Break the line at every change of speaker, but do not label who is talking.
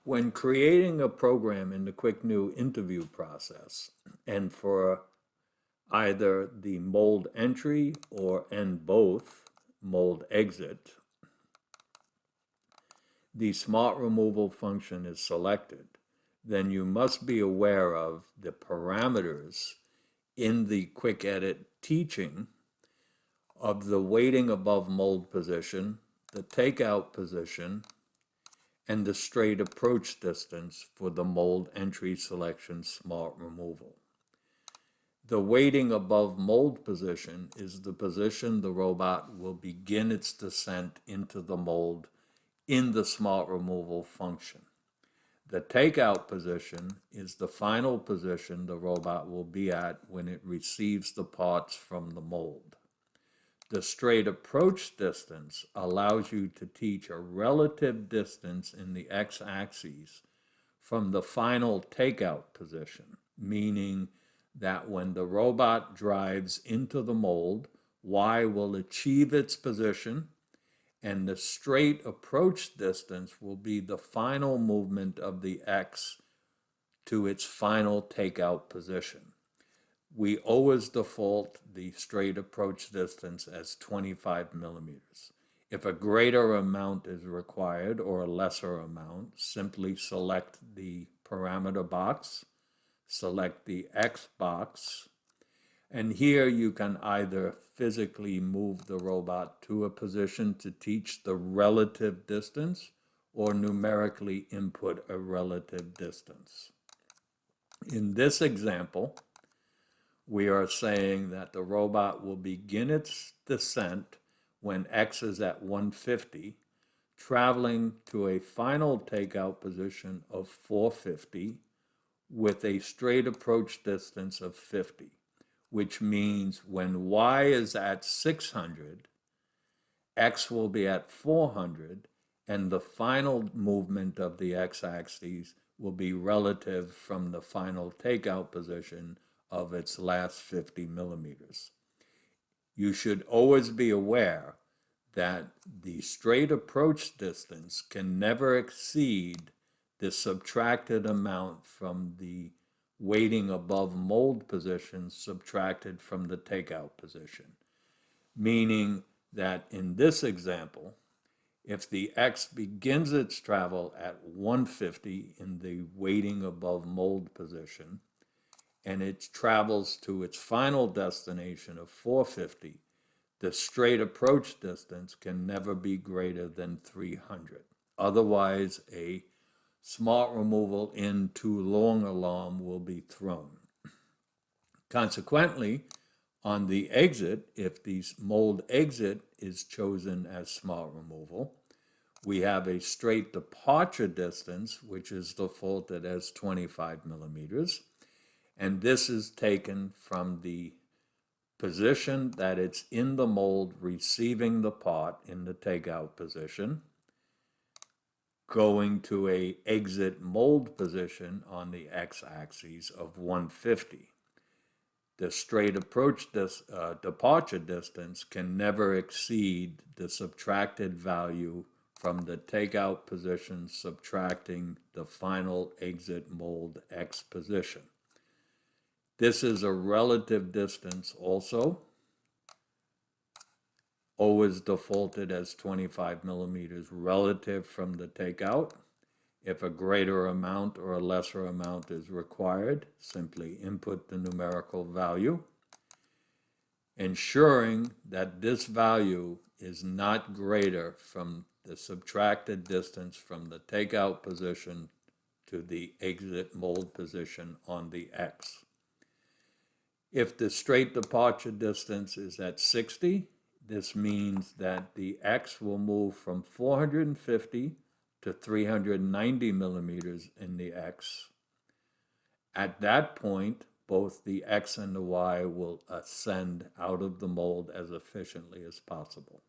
When creating a program in the Quick New interview process, and for either the mold entry or and both mold exit, the smart removal function is selected, then you must be aware of the parameters in the quick edit teaching of the weighting above mold position, the takeout position, and the straight approach distance for the mold entry selection smart removal. The weighting above mold position is the position the robot will begin its descent into the mold in the smart removal function. The takeout position is the final position the robot will be at when it receives the parts from the mold. The straight approach distance allows you to teach a relative distance in the x-axis from the final takeout position, meaning that when the robot drives into the mold, y will achieve its position, and the straight approach distance will be the final movement of the x to its final takeout position. We always default the straight approach distance as 25 millimeters. If a greater amount is required or a lesser amount, simply select the parameter box, select the X box, and here you can either physically move the robot to a position to teach the relative distance or numerically input a relative distance. In this example, we are saying that the robot will begin its descent when X is at 150, traveling to a final takeout position of 450 with a straight approach distance of 50, which means when Y is at 600, X will be at 400, and the final movement of the x-axis will be relative from the final takeout position of its last 50 millimeters. You should always be aware that the straight approach distance can never exceed the subtracted amount from the weighting above mold position subtracted from the takeout position, meaning that in this example, if the X begins its travel at 150 in the weighting above mold position, and it travels to its final destination of 450, the straight approach distance can never be greater than 300. Otherwise, a smart removal in too long alarm will be thrown. Consequently, on the exit, if the mold exit is chosen as smart removal, we have a straight departure distance, which is defaulted as 25 millimeters. And this is taken from the position that it's in the mold receiving the part in the takeout position, going to a exit mold position on the x-axis of 150. The straight approach departure distance can never exceed the subtracted value from the takeout position subtracting the final exit mold x position. This is a relative distance also, always defaulted as 25 millimeters relative from the takeout. If a greater amount or a lesser amount is required, simply input the numerical value, ensuring that this value is not greater from the subtracted distance from the takeout position to the exit mold position on the X. If the straight departure distance is at 60, this means that the X will move from 450 to 390 millimeters in the X. At that point, both the X and the Y will ascend out of the mold as efficiently as possible.